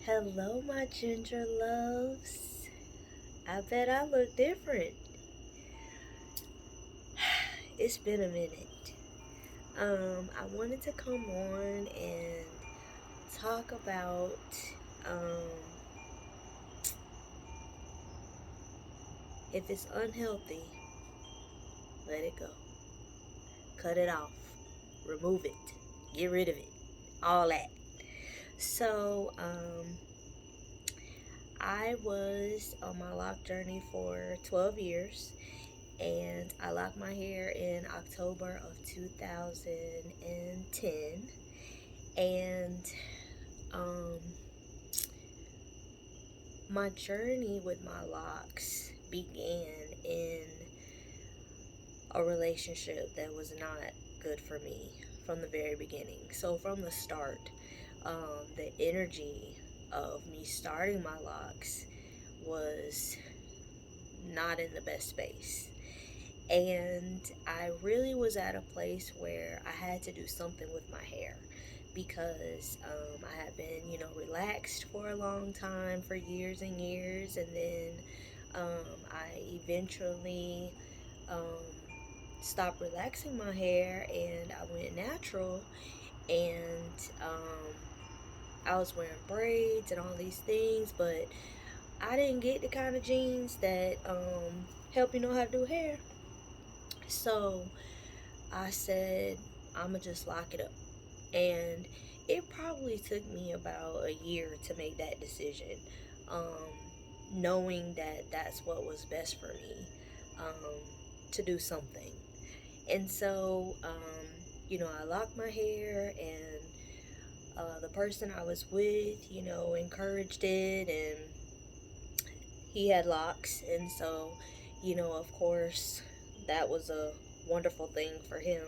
Hello, my ginger loves. I bet I look different. It's been a minute. I wanted to come on and talk about um, if it's unhealthy, let it go. Cut it off. Remove it. Get rid of it. All that. So, I was on my lock journey for 12 years, and I locked my hair in October of 2010. And um, my journey with my locks began in a relationship that was not good for me from the very beginning. So, from the start, the energy of me starting my locks was not in the best space. And I really was at a place where I had to do something with my hair because I had been, relaxed for a long time, for years and years. And then I eventually um, stopped relaxing my hair and I went natural. And I was wearing braids and all these things, but I didn't get the kind of jeans that help you know how to do hair. So I said, I'm going to just lock it up. And it probably took me about a year to make that decision, knowing that that's what was best for me, um, to do something. And so, I locked my hair, and the person I was with, encouraged it, and he had locks. And so, of course, that was a wonderful thing for him.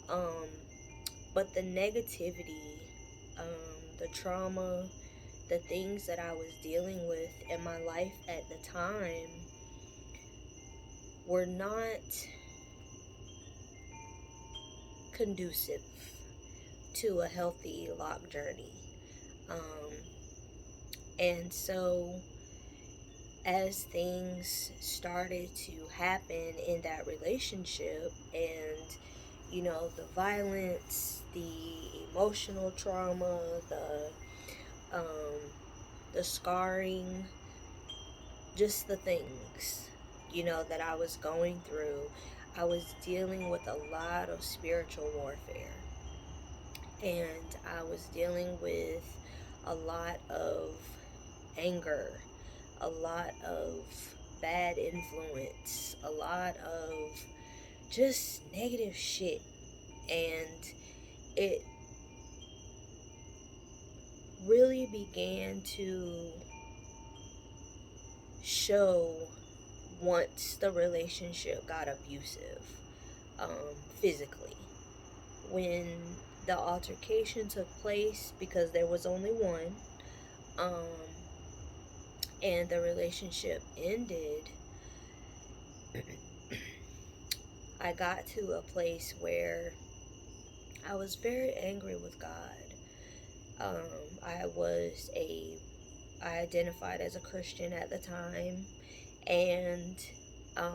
Um, but the negativity, the trauma, the things that I was dealing with in my life at the time were not conducive to a healthy lock journey. Um, and so, as things started to happen in that relationship, and the violence, the emotional trauma, um, the scarring, just the things, that I was going through. I was dealing with a lot of spiritual warfare. And I was dealing with a lot of anger, a lot of bad influence, a lot of just negative shit. And it really began to show once the relationship got abusive, physically. When the altercation took place, because there was only one, um, and the relationship ended, I got to a place where I was very angry with God. I was I identified as a Christian at the time, and um,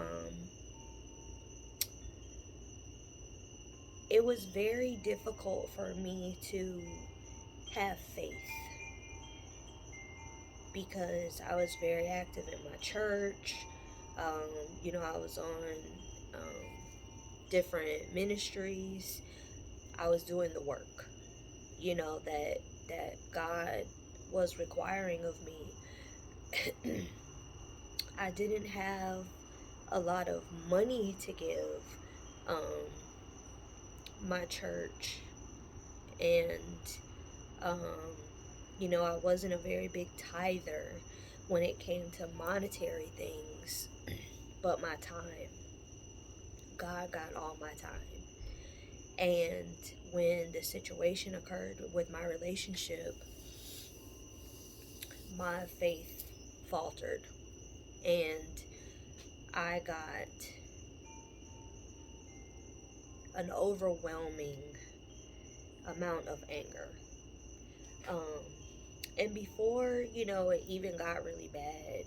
it was very difficult for me to have faith because I was very active in my church. I was on um, different ministries. I was doing the work, that God was requiring of me. I didn't have a lot of money to give um, my church, and um, I wasn't a very big tither when it came to monetary things, but my time. God got all my time. And when the situation occurred with my relationship, my faith faltered, and I got an overwhelming amount of anger. Um, And before, it even got really bad,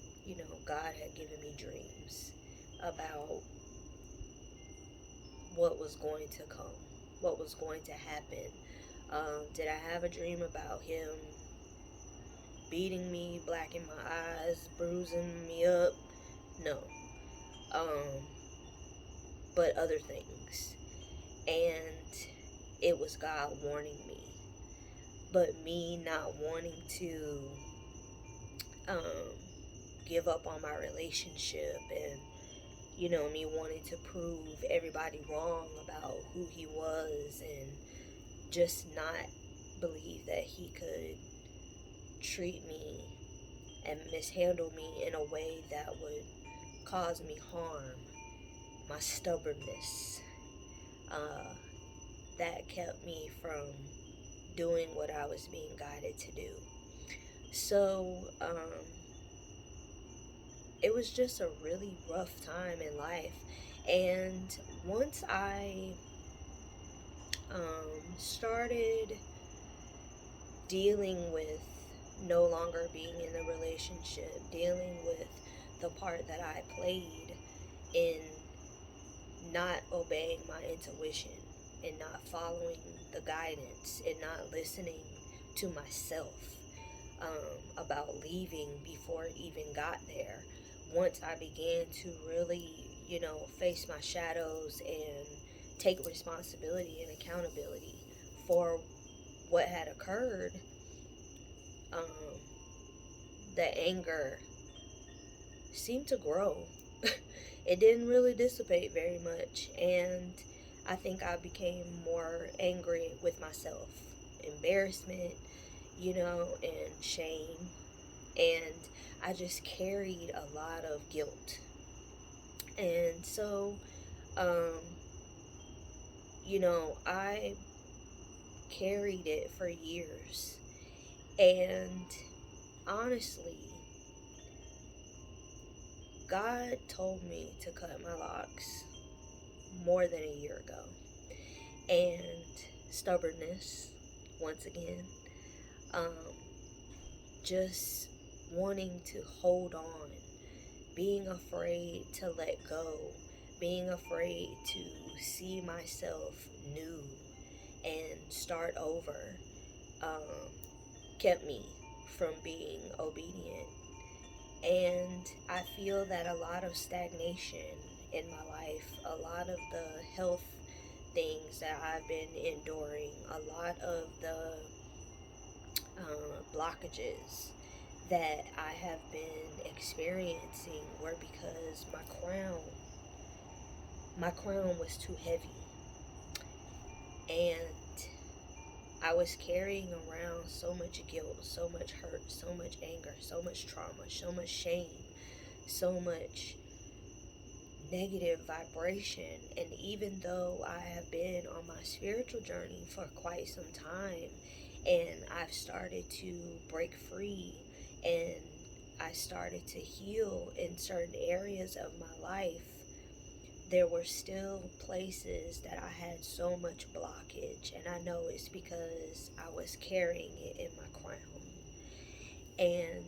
God had given me dreams about what was going to come, what was going to happen. Did I have a dream about him beating me, blacking my eyes, bruising me up? No. Um, but other things. And it was God warning me. But me not wanting to um, give up on my relationship, and me wanting to prove everybody wrong about who he was, and just not believe that he could treat me and mishandle me in a way that would cause me harm. My stubbornness, uh, that kept me from doing what I was being guided to do. So it was just a really rough time in life. And once I started dealing with no longer being in the relationship, dealing with the part that I played in not obeying my intuition, and not following the guidance, and not listening to myself about leaving before it even got there. Once I began to really, face my shadows and take responsibility and accountability for what had occurred, um, the anger seemed to grow. It didn't really dissipate very much, and I think I became more angry with myself, embarrassment, and shame, and I just carried a lot of guilt. And so, um, I carried it for years, and honestly, God told me to cut my locks more than a year ago. And stubbornness, once again, um, just wanting to hold on, being afraid to let go, being afraid to see myself new and start over, um, kept me from being obedient. And I feel that a lot of stagnation in my life, a lot of the health things that I've been enduring, a lot of the blockages that I have been experiencing were because my crown was too heavy, and I was carrying around so much guilt, so much hurt, so much anger, so much trauma, so much shame, so much negative vibration. And even though I have been on my spiritual journey for quite some time, and I've started to break free, and I started to heal in certain areas of my life, there were still places that I had so much blockage, and I know it's because I was carrying it in my crown. And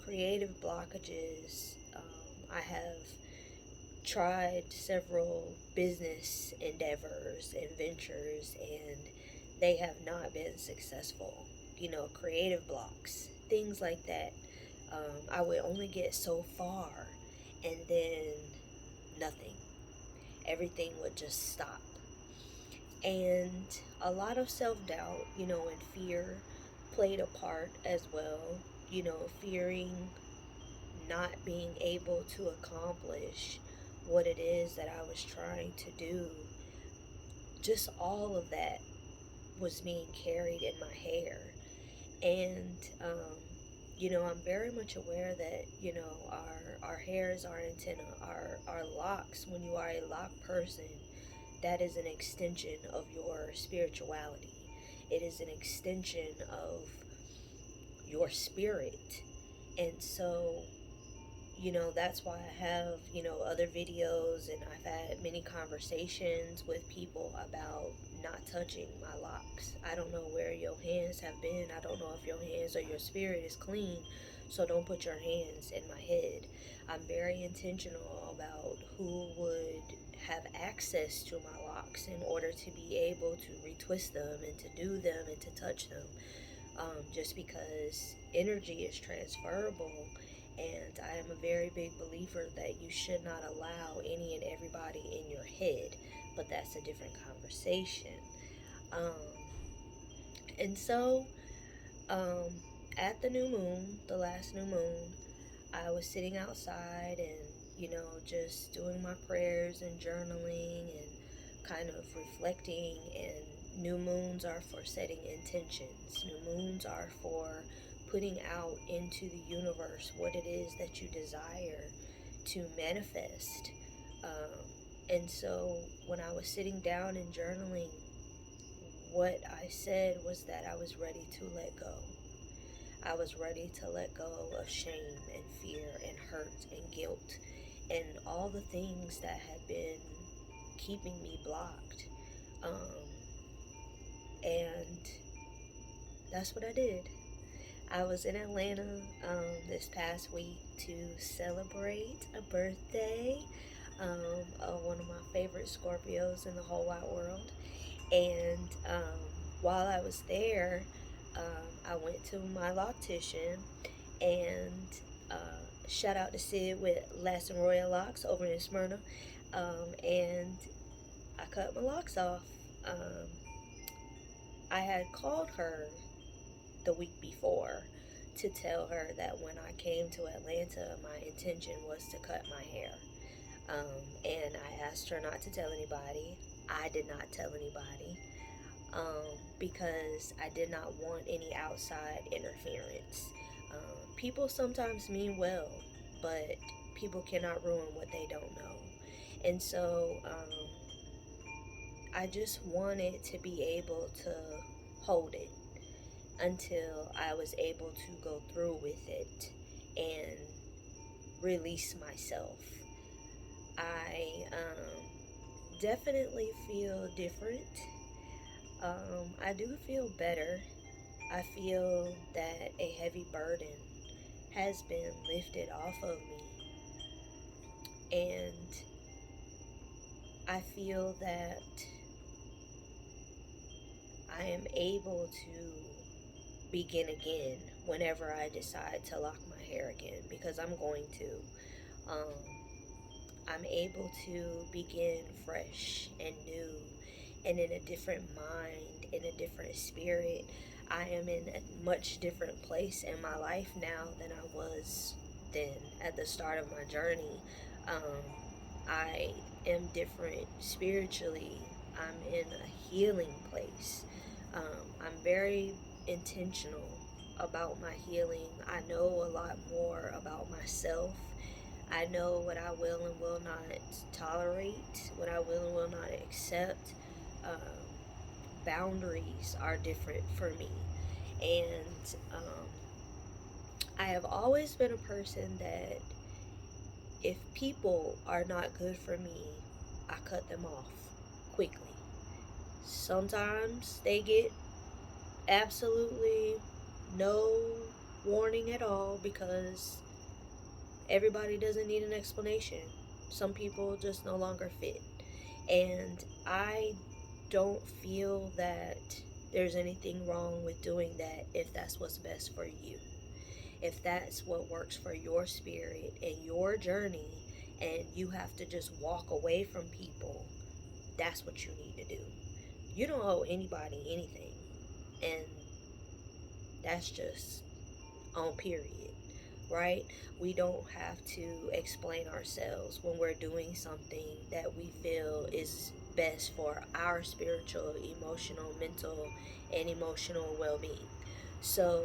creative blockages. I have tried several business endeavors and ventures, and they have not been successful. Creative blocks, things like that. I would only get so far, and then nothing. Everything would just stop. And a lot of self doubt, and fear played a part as well. Fearing not being able to accomplish what it is that I was trying to do. Just all of that was being carried in my hair. And, I'm very much aware that, our hairs, our antenna, our locks, when you are a lock person, that is an extension of your spirituality. It is an extension of your spirit. And so, that's why I have, other videos, and I've had many conversations with people about not touching my locks. I don't know where your hands have been. I don't know if your hands or your spirit is clean. So don't put your hands in my head. I'm very intentional about who would have access to my locks in order to be able to retwist them and to do them and to touch them. Just because energy is transferable, and I am a very big believer that you should not allow any and everybody in your head, but that's a different conversation. Um, and so, um, at the new moon, the last new moon, I was sitting outside and, just doing my prayers and journaling and kind of reflecting. And new moons are for setting intentions, new moons are for putting out into the universe what it is that you desire to manifest. And so when I was sitting down and journaling, what I said was that I was ready to let go. I was ready to let go of shame and fear and hurt and guilt and all the things that had been keeping me blocked. Um, and that's what I did. I was in Atlanta this past week to celebrate a birthday of one of my favorite Scorpios in the whole wide world. And while I was there, I went to my loctician and shout out to Sid with Last and Royal Locks over in Smyrna. And I cut my locks off. Um, I had called her the week before to tell her that when I came to Atlanta, my intention was to cut my hair. And I asked her not to tell anybody. I did not tell anybody because I did not want any outside interference. People sometimes mean well, but people cannot ruin what they don't know. And so I just wanted to be able to hold it until I was able to go through with it and release myself. I definitely feel different. I do feel better. I feel that a heavy burden has been lifted off of me. And I feel that I am able to begin again whenever I decide to lock my hair again, because I'm going to. I'm able to begin fresh and new and in a different mind, in a different spirit. I am in a much different place in my life now than I was then at the start of my journey. Um, I am different spiritually. I'm in a healing place. I'm very intentional about my healing. I know a lot more about myself. I know what I will and will not tolerate, what I will and will not accept. Um, Boundaries are different for me. And I have always been a person that if people are not good for me, I cut them off quickly. Sometimes they get absolutely no warning at all because everybody doesn't need an explanation. Some people just no longer fit. And I don't feel that there's anything wrong with doing that if that's what's best for you. If that's what works for your spirit and your journey, and you have to just walk away from people, that's what you need to do. You don't owe anybody anything. And that's just on period, right? We don't have to explain ourselves when we're doing something that we feel is best for our spiritual, emotional, mental, and emotional well-being. So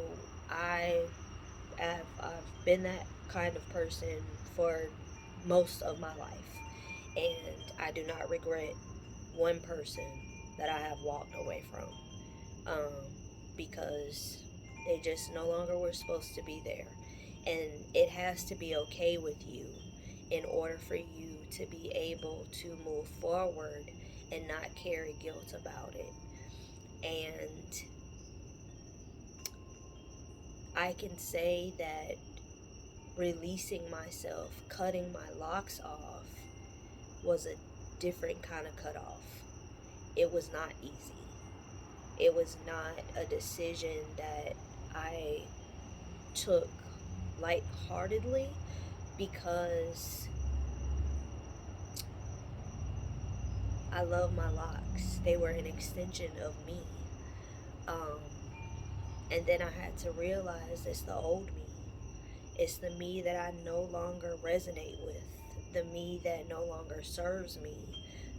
I've been that kind of person for most of my life, and I do not regret one person that I have walked away from, um, because they just no longer were supposed to be there. And it has to be okay with you in order for you to be able to move forward and not carry guilt about it. And I can say that releasing myself, cutting my locks off, was a different kind of cutoff. It was not easy. It was not a decision that I took lightheartedly, because I love my locks. They were an extension of me. Um, and then I had to realize it's the old me. It's the me that I no longer resonate with, the me that no longer serves me,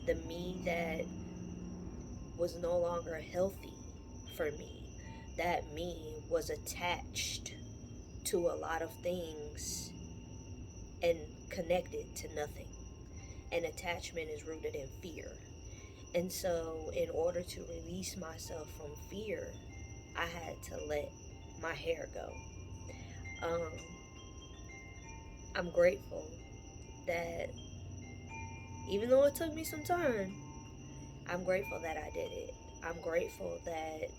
the me that was no longer healthy for me. That me was attached to a lot of things and connected to nothing. And attachment is rooted in fear. And so, in order to release myself from fear, I had to let my hair go. Um, I'm grateful that even though it took me some time, I'm grateful that I did it. I'm grateful that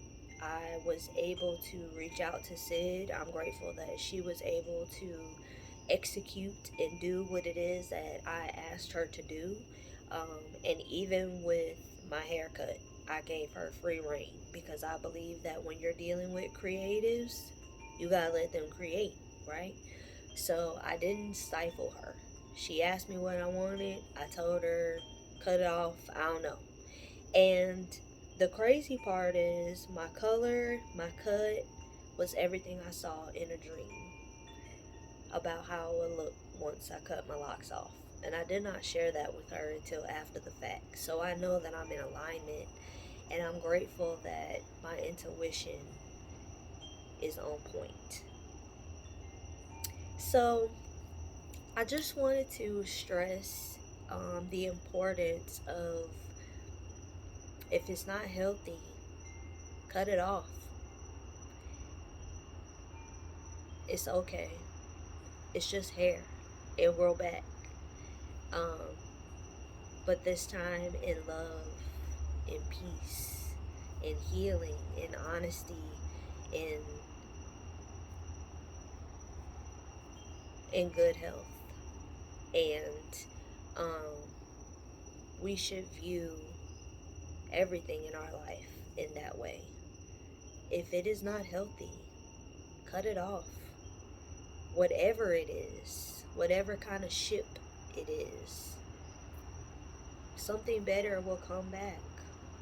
I was able to reach out to Sid. I'm grateful that she was able to execute and do what it is that I asked her to do. And even with my haircut, I gave her free reign, because I believe that when you're dealing with creatives, you gotta let them create, right? So I didn't stifle her. She asked me what I wanted. I told her, cut it off. I don't know. And the crazy part is, my color, my cut was everything I saw in a dream about how it would look once I cut my locks off. And I did not share that with her until after the fact. So I know that I'm in alignment, and I'm grateful that my intuition is on point. So I just wanted to stress the importance of, if it's not healthy, cut it off. It's okay. It's just hair. It'll grow back. Um, but this time in love, in peace, in healing, in honesty, in good health. And um, we should view everything in our life in that way. If it is not healthy, cut it off. Whatever it is, whatever kind of ship it is, something better will come back.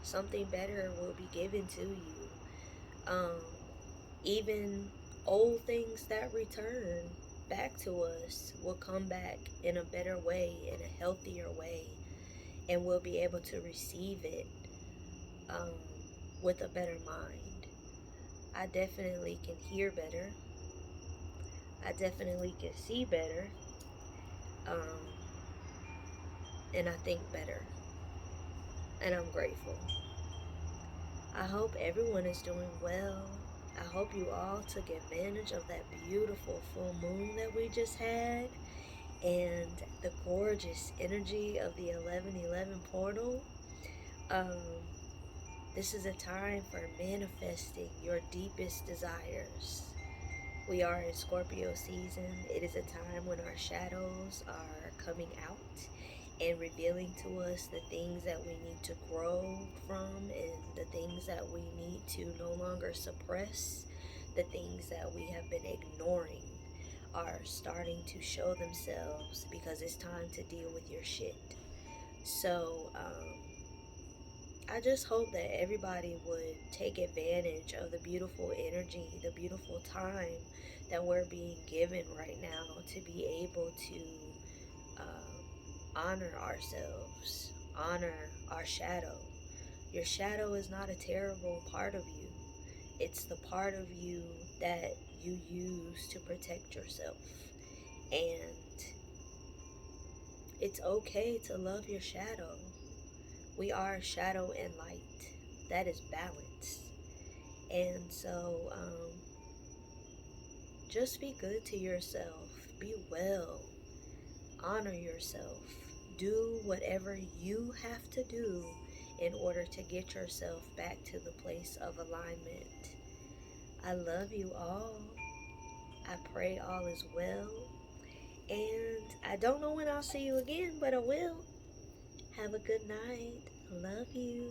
Something better will be given to you. Um, Even old things that return back to us will come back in a better way, in a healthier way, and we'll be able to receive it um, with a better mind. I definitely can hear better. I definitely can see better. Um, and I think better. And I'm grateful. I hope everyone is doing well. I hope you all took advantage of that beautiful full moon that we just had, and the gorgeous energy of the 1111 portal. Um, this is a time for manifesting your deepest desires. We are in Scorpio season. It is a time when our shadows are coming out and revealing to us the things that we need to grow from, and the things that we need to no longer suppress. The things that we have been ignoring are starting to show themselves, because it's time to deal with your shit. So, I just hope that everybody would take advantage of the beautiful energy, the beautiful time that we're being given right now, to be able to honor ourselves, honor our shadow. Your shadow is not a terrible part of you. It's the part of you that you use to protect yourself. And it's okay to love your shadow. We are shadow and light. That is balance. And so, just be good to yourself. Be well. Honor yourself. Do whatever you have to do in order to get yourself back to the place of alignment. I love you all. I pray all is well. And I don't know when I'll see you again, but I will. Have a good night. Love you.